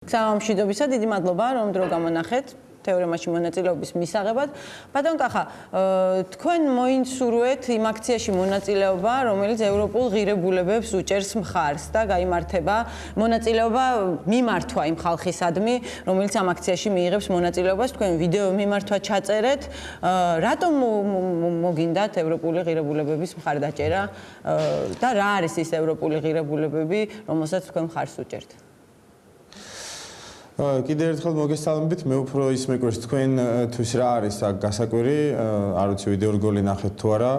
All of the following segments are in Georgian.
Სამშვიდობისა, დიდი მადლობა, რომ დრო გამონახეთ თეორემაში მონაწილეობის მისაღებად. ბატონ კახა, თქვენ მოინსურვეთ იმ აქციაში მონაწილეობა, რომელიც ევროპულ ღირებულებებს უჭერს მხარს და გაიმართება მონაწილეობა მიმართვა იმ ხალხისადმი, რომელიც ამ აქციაში მიიღებს მონაწილეობას. თქვენ ვიდეო მიმართვა ჩაწერეთ. რატომ მოგინდათ ევროპული ღირებულებების მხარდაჭერა და რა არის ის ევროპული ღირებულებები, რომელსაც თქვენ მხარს უჭერთ? კიდევ ერთხელ მოგესალმებით, მე უფრო ის მეკვირს თქვენთვის რა არის გასაკვირი, არ ვიცი ვიდეო რგოლი ნახეთ თუ არა,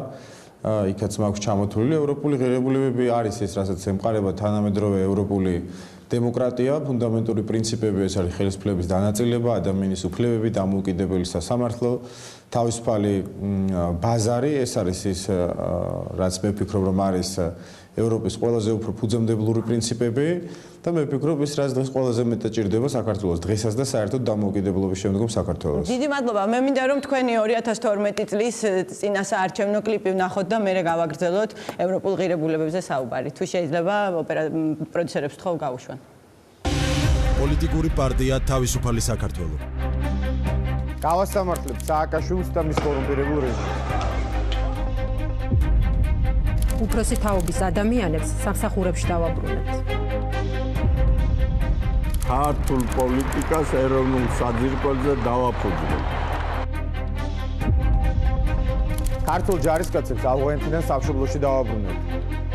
იქაც მაქვს ჩამოთვლილი ევროპული ღირებულებები არის ეს, რასაც ემყარება თანამედროვე ევროპული დემოკრატია, ფუნდამენტური პრინციპები, ეს არის ხელისუფლების დანაწილება, ადამიანის უფლებები, დამოუკიდებელი სასამართლო, თავისუფალი ბაზარი, ეს არის ის, რაც მე ვფიქრობ, რომ არის ევროპის ყველაზე უფრო ფუძემდებლური პრინციპები და მე ვფიქრობ, ის რაც დღეს ყველაზე მეტად ჭირდება საქართველოს დღესაც და საერთოდ დამოუკიდებლობის შემდგომ საქართველოს. დიდი მადლობა. მე მინდა რომ თქვენი 2012 წლის წინასაარჩევნო კლიპი ვნახოთ და მერე გავაგრძელოთ ევროპულ ღირებულებებზე საუბარი. თუ შეიძლება პროდიუსერებს ვთხოვ გაუშვან. პოლიტიკური პარტია თავისუფალი საქართველო. გავასამართლებთ სააკაშვილს და მის კორუმპირებულ რეჟიმს. უფროსი თაობის ადამიანებს სამსახურებში დავაბრუნებთ. ქართულ პოლიტიკას ეროვნულ საძირკველზე დავაფუძნებთ. ქართულ ჯარისკაცებს ავღანეთიდან სამშობლოში დავაბრუნებთ.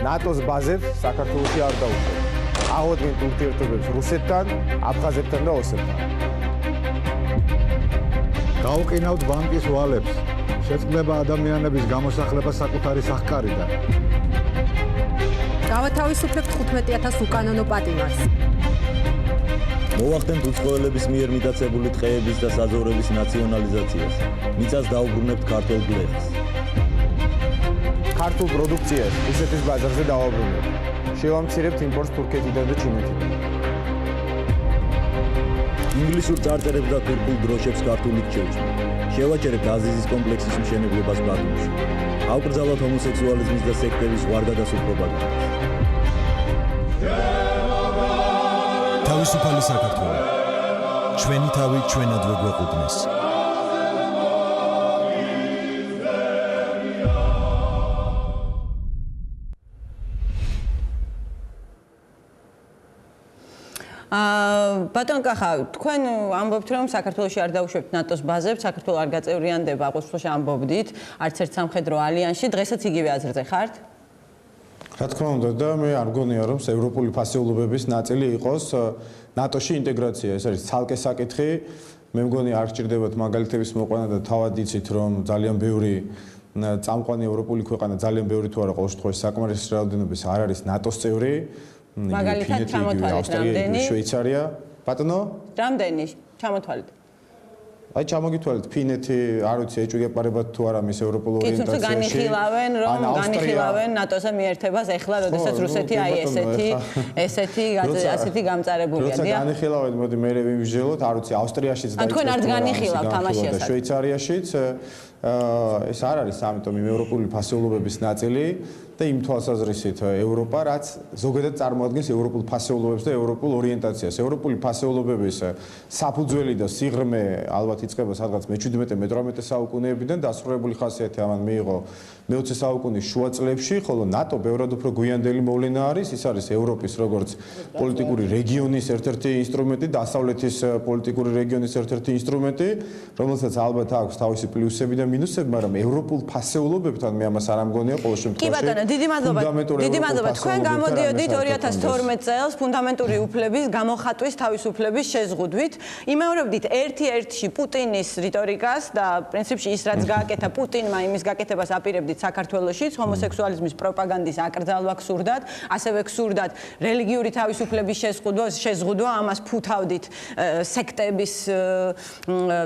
ნატოს ბაზებს საქართველოში არ დაუშვებთ. აღუდგენთ ურთიერთობებს რუსეთთან, აფხაზეთთან და ოსეთთან. გავყინავთ ბანკის ვალებს. შეწყდება ადამიანების გამოსახლება საკუთარი სახკარიდან. გავათავისუფლებთ 15,000 უკანონო პატიმარს. მოვახდენთ უცხოელების მიერ მიტაცებული ტყეების და საძოვრების ნაციონალიზაციას. მიწას დაუბრუნებთ ქართულ გლეხს. ქართულ პროდუქციას რუსეთის ბაზარზე დავაბრუნებთ. შევამცირებთ იმპორტს თურქეთიდან და ჩინეთიდან. ინგლისურ წარწერებს და თურქულ დროშებს ქართულით შევჭრით. შევაჩერებთ აზიზის კომპლექსის მშენებლობას ბათუმში. ავკრძალავთ ჰომოსექსუალიზმის და სექტების ზღვარგადასულ პროპაგანდას. თავისუფალი საქართველო. ჩვენი თავი ჩვენად გვეყუდნეს. ბატონ კახა, თქვენ ამბობთ, რომ საქართველოში არ დაუშვებთ ნატოს ბაზებს, საქართველო არ გაწევრიანდება, აყოსფლოში ამბობდით, არც ერთ სამხედრო ალიანსში, დღესაც იგივე აზრზე ხართ? რა თქმა უნდა და მე არ მგონია, რომ ევროპული ფასეულობების ნაწილი იყოს ნატოში ინტეგრაცია, ეს არის ცალკე საკითხი. მე მგონი არ გჭირდებათ მაგალითების მოყვანა და თავად იცით, რომ ძალიან ბევრი წამყვანი ევროპული ქვეყანა, ძალიან ბევრი თუ არა, ყოველ შემთხვევაში საკმარისი რაოდენობის არ არის ნატოს წევრი. მაგალითად ჩამოთვალეთ რამდენი? შვეიცარია. ბატონო? რამდენი ჩამოთვალეთ? აი ჩამოგითვალეთ ფინეთი, არ ვიცი, ეჭვგეპარებათ თუ არა მის ევროპულ ორიენტაციაში. კი, განიხილავენ, რომ განიხილავენ ნატოზე მიერთებას ახლა, როდესაც რუსეთი აი ასეთი გამწარებულია. როცა განიხილავენ, მოდი მე ვიმსჯელოთ, არ ვიცი, ავსტრიაშიც და თქვენ არ განიხილავთ ამაში ასეთ. შვეიცარიაშიც ეს არ არის, ამიტომ იმ ევროპული ფასეულობების ნაწილი და იმ თვალსაზრისით ევროპა, რაც ზოგადად წარმოადგენს ევროპულ ფასეულობებს და ევროპულ ორიენტაციას. ევროპული ფასეულობების საფუძველი და სიღრმე ალბათ იწყება სადღაც მე-17-18 საუკუნეებიდან, დასრულებული ხასიათი ამან მიიღო მე-20 საუკუნის შუა წლებში, ხოლო ნატო ბევრად უფრო გვიანდელი მოვლენა არის, ის არის ევროპის როგორც პოლიტიკური რეგიონის ერთ-ერთი ინსტრუმენტი, დასავლეთის პოლიტიკური რეგიონის ერთ-ერთი ინსტრუმენტი, რომელსაც ალბათ აქვს თავისი პლუსები და მინუსები, მაგრამ ევროპულ ფასეულობებთან მე ამას არ ამგონია ყოველ შემთხვევაში. დიდი მადლობა. დიდი მადლობა. თქვენ გამოდიოდით 2012 წელს ფუნდამენტური უფლების გამოხატვის თავისუფლების შეზღუდვით. იმეორებდით ერთ-ერთში პუტინის რიტორიკას და პრინციპში ის რაც გააკეთა პუტინმა იმის გაკეთებას აპირებდით საქართველოშიც, ჰომოსექსუალიზმის პროპაგანდის აკრძალვა გსურდათ, ასევე გსურდათ რელიგიური თავისუფლების შეზღუდვა, ამას ფუთავდით სექტების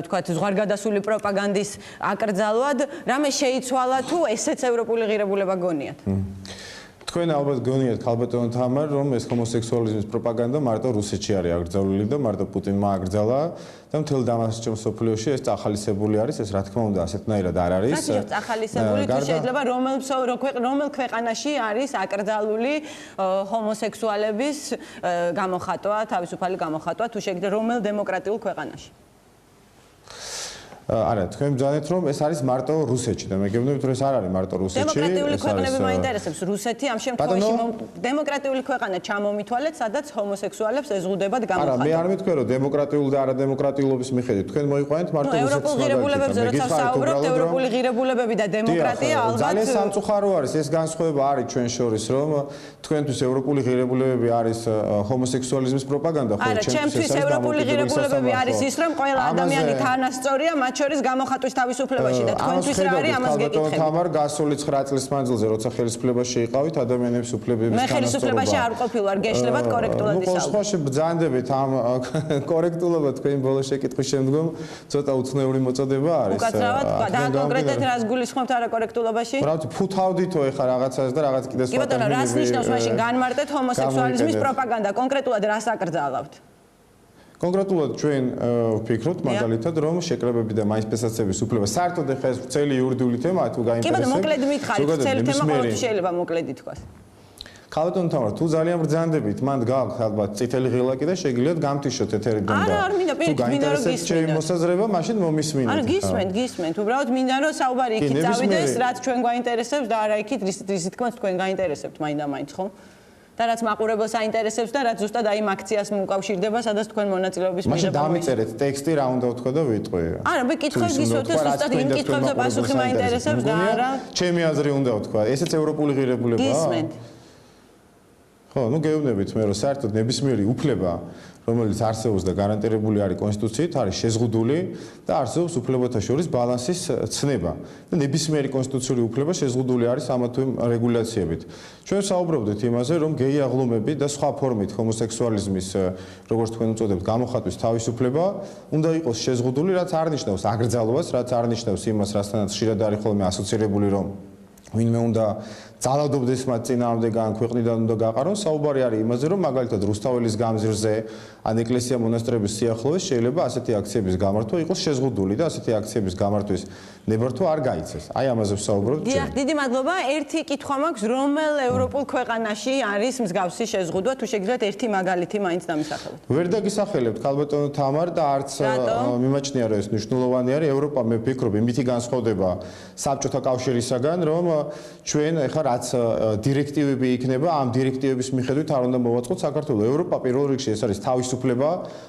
თქვათ ზღვარგადასული პროპაგანდის აკრძალვად. რამე შეიცვალა თუ ესეც ევროპული ღირებულება გონიათ? თქვენ ალბათ გონიათ ქალბატონო თამარ, რომ ეს ჰომოსექსუალიზმის პროპაგანდა მარტო რუსეთში არის აკრძალული და მარტო პუტინმა აკრძალა და მთელ დამასკოს მსოფლიოში ეს წახალისებული არის, ეს რა თქმა უნდა ასეთნაირად არ არის. რა წახალისებული თუ შეიძლება რომელ ქვეყანაში არის აკრძალული ჰომოსექსუალების გამოხატვა, თავისუფალი გამოხატვა, თუ შეგიძლიათ რომელ დემოკრატიულ ქვეყანაში? არა, თქვენ ბრძანეთ რომ ეს არის მარტო რუსეთში და მე გეუბნებით რომ ეს არ არის მარტო რუსეთში. დემოკრატიული ქვეყნები მაინტერესებს რუსეთი ამ შემთხვევაში დემოკრატიული ქვეყანა ჩამომითვალეთ, სადაც ჰომოსექსუალებს ეზღუდებათ გამოხატვა. არა, მე არ მითქვი რომ დემოკრატიული და არადემოკრატიულობის მიხედვით თქვენ მოიყვანეთ მარტო რუსეთს. ევროპულ ღირებულებებზე როცა საუბრობთ, ევროპული ღირებულებები და დემოკრატია ალბათ ძალიან სამწუხარო არის ეს განსხვავება არის ჩვენ შორის რომ თქვენთვის ევროპული ღირებულებები არის ჰომოსექსუალიზმის პროპაგანდა, ხო არა, ჩემთვის ევროპული ღირებულებები არის ის რომ ყველა ადამიანი თანასწორია მათ შორის გამოხატვის თავისუფლებაში და თქვენთვის რა არის ამას გეკითხები. თამარ გასული 9 წლის მანძილზე როცა ხელისუფლებაში იყავით ადამიანების უფლებების მე ხელისუფლებაში არ ყოფილ ვარ, გეშლებათ კორექტულად ისაუბრეთ. ნუ ყოველში ბრძანდებით ამ კორექტულობა თქვენ ბოლოს შეკითხვის შემდგომ ცოტა უცნაური მოწოდება არის. უკაცრავად და კონკრეტულად რას გულისხმობთ არაკორექტულობაში? უბრალოდ ფუთავდითო ეხა რაღაცას და რაღაც კიდე სხვა კი ბატონო, რას ნიშნავს მაშინ განმარტეთ ჰომოსექსუალიზმის პროპაგანდა, კონკრეტულად რას აკრძალავთ? კონკრეტულად ჩვენ ვფიქრობთ მაგალითად რომ შეკრებები და მანიფესტაციების უფლება საერთოდ ეხა ეს ძელი იურიდიული თემაა თუ გაინტერესებს. კი ბატონო, მოკლედ მითხარით, ძელი თემა ყოველთვის შეიძლება მოკლედ ითქვას. ქალბატონო თამარ, თუ ძალიან ბრძანდებით, მანდ გააქვთ ალბათ წითელი ღილაკი და შეგიძლიათ გამთიშოთ ეთერიდან და არ მინდა გაინტერესებს ჩემი მოსაზრება, მაშინ მომისმინეთ. არა, გისმენთ, უბრალოდ მინდა რომ საუბარი იქით წავიდეს, რაც ჩვენ გაინტერესებს და არა იქით რის თქმაც თქვენ გაინტერესებთ მაინდა-მაინც, ხო? და რაც მაყურებელს აინტერესებს და რაც ზუსტად აი იმ აქციას მოკავშირდება, სადაც თქვენ მონაწილეობის მიღება. მაშინ დამიწერეთ ტექსტი, რა უნდა ვთქვა და ვიტყვი. არა, მე კითხვებს გისვათ და ზუსტად იმ კითხვებზე პასუხი მაინტერესებს და არა. ჩემი აზრი უნდა ვთქვა. ესეც ევროპული ღირებულებაა. გისმენთ. ხო, ნუ გეუბნებით მე რომ საერთოდ ნებისმიერი უფლება, რომელიც არსებობს და გარანტირებული არის კონსტიტუციით, არის შეზღუდული და არსებობს უფლებათა შორის ბალანსის ცნება. და ნებისმიერი კონსტიტუციური უფლება შეზღუდული არის ამა თუ იმ რეგულაციებით. ჩვენ საუბრობდით იმაზე, რომ გეი აღლუმები და სხვა ფორმით ჰომოსექსუალიზმის, როგორც თქვენ უწოდებთ, გამოხატვის თავისუფლება უნდა იყოს შეზღუდული, რაც არ ნიშნავს აკრძალვას, რაც არ ნიშნავს იმას, რასთანაც ხშირად არის ხოლმე ასოცირებული, რომ ვინმე უნდა ძალადობდეს მათ წინააღმდეგან ქვეყნიდან უნდა გაყარონ. საუბარი არის იმაზე, რომ მაგალითად რუსთაველის გამზირზე ან ეკლესია მონასტრების სიახლოვეს შეიძლება ასეთი აქციების გამართვა იყოს შეზღუდული და ასეთი აქციების გამართვის ნებართვა არ გაიცეს. აი ამაზე ვსაუბრობთ. დიახ, დიდი მადლობა. ერთი კითხვა მაქვს, რომელ ევროპულ ქვეყანაში არის მსგავსი შეზღუდვა, თუ შეგიძლიათ ერთი მაგალითი მაინც დამისახელოთ. ვერ დაგისახელებთ ქალბატონო თამარ და არც მიმაჩნია რომ ეს მნიშვნელოვანი არის. ევროპა მე ვფიქრობ, იმითი განსხვავდება საბჭოთა კავშირისაგან, რომ ჩვენ ეხლა რაც დირექტივები იქნება, ამ დირექტივების მიხედვით არ უნდა მოვაწყოთ საქართველოს. ევროპა პირველ რიგში ეს არის თავისუფლება,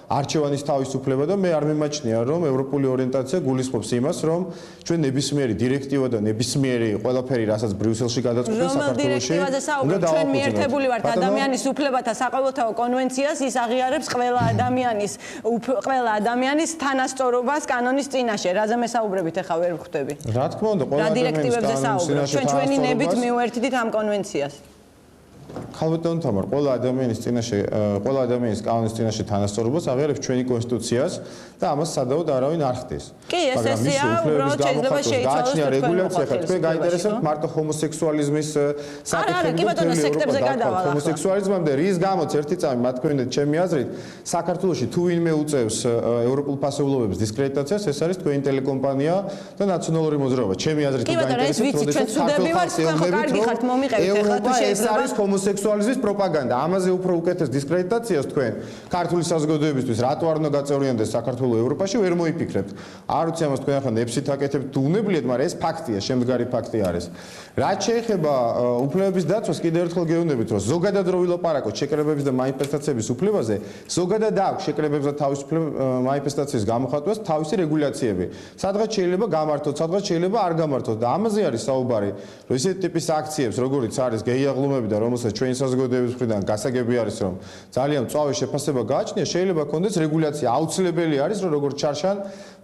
არჩევანის თავისუფლება და მე არ მიმაჩნია რომ ევროპული ორიენტაცია გულისხმობს იმას, რომ ჩვენ ნებისმიერი დირექტივა და ნებისმიერი ყველაფერი, რასაც ბრიუსელში გადაწყვეტენ საქართველოში. რომელ დირექტივაზე საუბრობთ? ჩვენ მიერთებული ვართ ადამიანის უფლებათა საყოველთაო კონვენციას, ის აღიარებს ყველა ადამიანის თანასწორობას კანონის წინაშე. რაზე მესაუბრებით ახლა ვერ ვხვდები. რა თქმა უნდა, ყველა დირექტივებზე საუბრობთ. ჩვენ ჩვენი ნებით მივერთდით ამ კონვენციას. ქალბატონო თამარ, ყველა ადამიანის კანონის წინაშე თანასწორობას აღიარებს ჩვენი კონსტიტუციას და ამას სადავოდ არავინ არ ხდის. კი, ეს ესეა, უბრალოდ შეიძლება შეიცვალოს რეგულაცია, ხა თქვენ გაინტერესებთ მარტო ჰომოსექსუალიზმის საკითხები. კი ბატონო, სექტებზე გადავალ. ჰომოსექსუალიზმამდე რის გამოც ერთი წამი მათ თქვენით ჩემი აზრით, საქართველოში თუ ვინმე უწევს ევროპულ ფასეულობების დისკრედიტაციას, ეს არის თქვენი ტელეკომპანია და ნაციონალური მოძრაობა. ჩემი აზრით თუ გაინტერესებთ, ჩვენ ცუდები ვართ, თქვენ ხო კარგი ხართ, მომიყევით ახლა თუ შეიძლება ჰომოსექსუალიზმის პროპაგანდა. ამაზე უფრო უკეთეს დისკრედიტაციას თქვენ ქართული საზოგადოებისთვის რატო არ უნდა გაწევრიანდეს საქართველოს ევროპაში ვერ მოიფიქრებთ. არ ვიცი ამას თქვენ ახლა ნებსით აკეთებთ თუ უნებლიეთ, მაგრამ ეს ფაქტია, შემდგარი ფაქტი არის. რაც შეეხება უფლებების დაცვას, კიდევ ერთხელ გეუბნებით, რომ ზოგადად რო ვილაპარაკოთ შეკრებების და მანიფესტაციების უფლებაზე, ზოგადად აქვს შეკრებების და თავისუფლების მანიფესტაციის გამოხატვას თავისი რეგულაციები. სადღაც შეიძლება გამართოთ, სადღაც შეიძლება არ გამართოთ და ამაზე არის საუბარი, რომ ესეთი ტიპის აქციებს, როგორიც არის გეი აღლუმები და რომელსაც ჩვენი საზოგადოების მხრიდან გასაგები არის, რომ ძალიან მწვავე შეფასება გააჩნია, შეიძლება კონდეს რეგულაცია. აუცილებელი არის, რომ როგორც ჩარშან,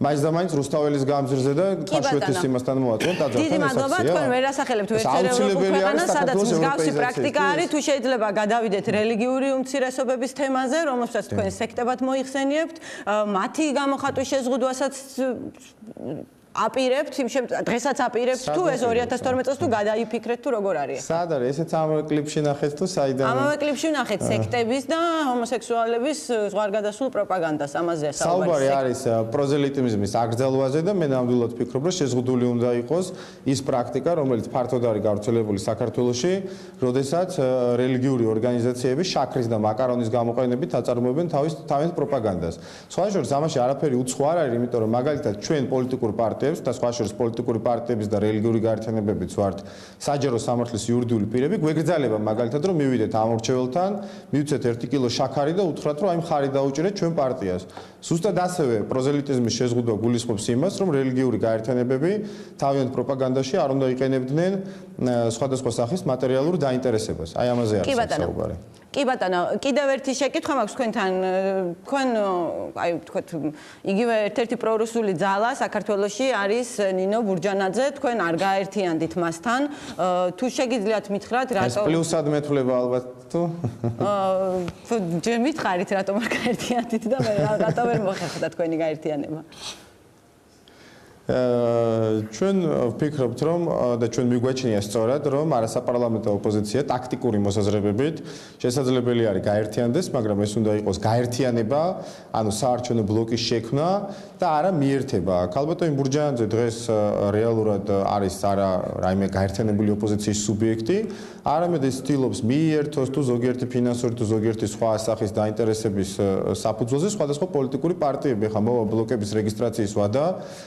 მაინც და მაინც რუსთაველის გამზირზე და ქაშვეთის იმასთან მოაწყვეტ დაძაბთან ეს დიდი მადლობა, თქვენ ვერ ასახელებთ ერთ ევროპულ ქვეყანას, სადაც მსგავსი პრაქტიკა არის, თუ შეიძლება გადავიდეთ რელიგიური უმცირესობების თემაზე, რომელსაც თქვენ სექტებად მოიხსენიებთ, მათი გამოხატვის შეზღუდვასაც აპირებთ დღესაც აპირებთ თუ ეს 2012 წელს თუ გადაიფიქრეთ თუ როგორ არის? სად არის? ესეც ამავე კლიპში ნახეთ თუ საიდან? ამავე კლიპში ნახეთ სექტების და ჰომოსექსუალების ზღვარგადასულ პროპაგანდას, ამაზეა საუბარი არის პროზელიტიზმის აკრძალვაზე და მე ნამდვილად ვფიქრობ, რომ შეზღუდული უნდა იყოს ის პრაქტიკა, რომელიც ფართოდ არის გავრცელებული საქართველოში, როდესაც რელიგიური ორგანიზაციები შაქრის და მაკარონის გამოყენებით აწარმოებენ თავის პროპაგანდას. სხვა შორის ამაში არაფერი უცხო არ არის, იმიტომ რომ მაგალითად ჩვენ პოლიტიკურ პარტიებს და სხვა შორის პოლიტიკური პარტიების და რელიგიური გაერთიანებებიც ვართ საჯარო სამართლის იურიდიული პირები, გვეგრძალება მაგალითად რომ მივიდეთ ამორჩეველთან, მივცეთ 1 კილო შაქარი და უთხრათ რომ აი მხარი დაუჭირეთ ჩვენ პარტიას. ზუსტად ასევე პროზელიტიზმის შეზღუდვა გულისხმობს იმას, რომ რელიგიური გაერთიანებები თავიანთ პროპაგანდაში არ უნდა იყენებდნენ სხვადასხვა სახის მატერიალურ დაინტერესებას. აი ამაზე არის საუბარი. კი ბატონო, კიდევ ერთი შეკითხვა მაქვს თქვენთან. თქვენ აი ვთქვათ, იგივე ერთ-ერთი პრორუსული ძალა საქართველოში არის ნინო ბურჯანაძე, თქვენ არ გაერთიანდით მასთან. თუ შეგიძლიათ მითხრათ, ეს პლუსად მეთვლება ალბათ თუ? ჯერ მითხარით, რატომ არ გაერთიანდით და მე რატომ ვერ მოხერხდა თქვენი გაერთიანება? ჩვენ ვფიქრობთ, რომ და ჩვენ მიგვაჩნია სწორად, რომ არასაპარლამენტო ოპოზიცია ტაქტიკური მოსაზრებებით შესაძლებელი არის გაერთიანდეს, მაგრამ ეს უნდა იყოს გაერთიანება, ანუ საარჩევნო ბლოკის შექმნა და არა მიერთება. ალბათ იმ ბურჯანაძე დღეს რეალურად არის არა რაიმე გაერთიანებული ოპოზიციის სუბიექტი, არამედ ის ცდილობს მიერთოს თუ ზოგიერთი ფინანსური თუ ზოგიერთი სხვა სახის დაინტერესების საფუძველზე სხვადასხვა პოლიტიკური პარტიები ხა მოვა ბლოკების რეგისტრაციის ვადა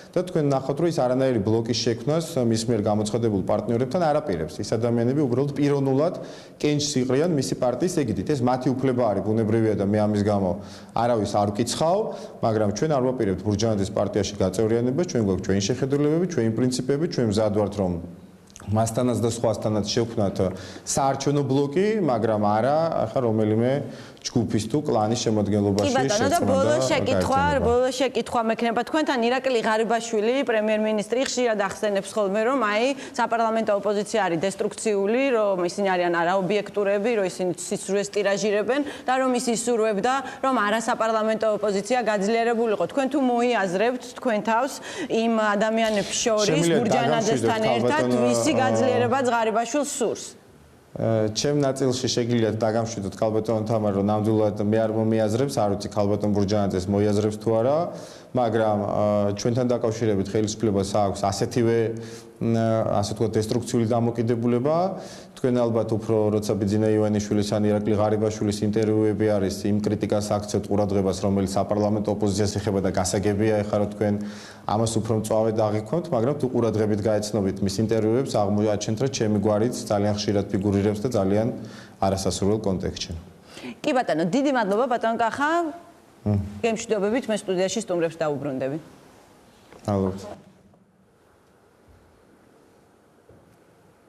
და თქვენ ნახავთ, რომ ის არანაირი ბლოკის შექმნას მის მიერ გამოცხადებულ პარტნიორებთან არ აპირებს. ის ადამიანები უბრალოდ პიროვნულად კენჭს იყრიან მისი პარტიის ეგიდით. ეს მათი უფლება არის, ბუნებრივია და მე ამის გამო არავის არ ვკიცხავ, მაგრამ ჩვენ არ ვაპირებთ ბურჯანაძის პარტიაში გაწევრიანებას, ჩვენ გვაქვს ჩვენი შეხედულებები, ჩვენი პრინციპები, ჩვენ მზად ვართ რომ მასთანაც და სხვასთანაც შევქმნათ საარჩევნო ბლოკი, მაგრამ არა ახლა რომელიმე ჯგუფის თუ კლანის შემოადგენლობაში შეცდომა და ბოლო შეკითხვა მექნება თქვენთან. ირაკლი ღარიბაშვილი, პრემიერ-მინისტრი, ხშირად ახსენებს ხოლმე, რომ აი საპარლამენტო ოპოზიცია არის დესტრუქციული, რომ ისინი არიან არაობიექტურები, რომ ისინი სისრუეს ტირაჟირებენ და რომ ის ისურვებდა, რომ არასაპარლამენტო ოპოზიცია გაძლიერებულიყო. თქვენ თუ მოიაზრებთ თქვენ თავს იმ ადამიანებს შორის ბურჯანაძესთან ერთად, ვისი გაძლიერებაც ღარიბაშვილს სურს? ჩემ ნაწილში შეგიძლიათ დაგამშვიდოთ ქალბატონ თამარ, რომ ნამდვილად მე არ მომიაზრებს, არ ვიცი ქალბატონ ბურჯანაძეს მოიაზრებს თუ არა, მაგრამ ჩვენთან დაკავშირებით ხელისუფლებას აქვს ასეთივე ასე თქვა დესტრუქციული დამოკიდებულება. თქვენ ალბათ უფრო როცა ბიძინა ივანიშვილის ან ირაკლი ღარიბაშვილის ინტერვიუები არის იმ კრიტიკას აქცევთ ყურადღებას, რომელიც საპარლამენტო ოპოზიციას ეხება და გასაგებია, ეხლა რომ თქვენ ამას უფრო მწვავედ აღიქვამთ, მაგრამ თუ ყურადღებით გაეცნობით მის ინტერვიუებს, აღმოაჩენთ, რომ ჩემი გვარიც ძალიან ხშირად ფიგურირებს და ძალიან არასასურველ კონტექსტში. კი ბატონო, დიდი მადლობა ბატონ კახა. გემშვიდობებით მე სტუდიაში სტუმრებს დაუბრუნდები. მადლობა.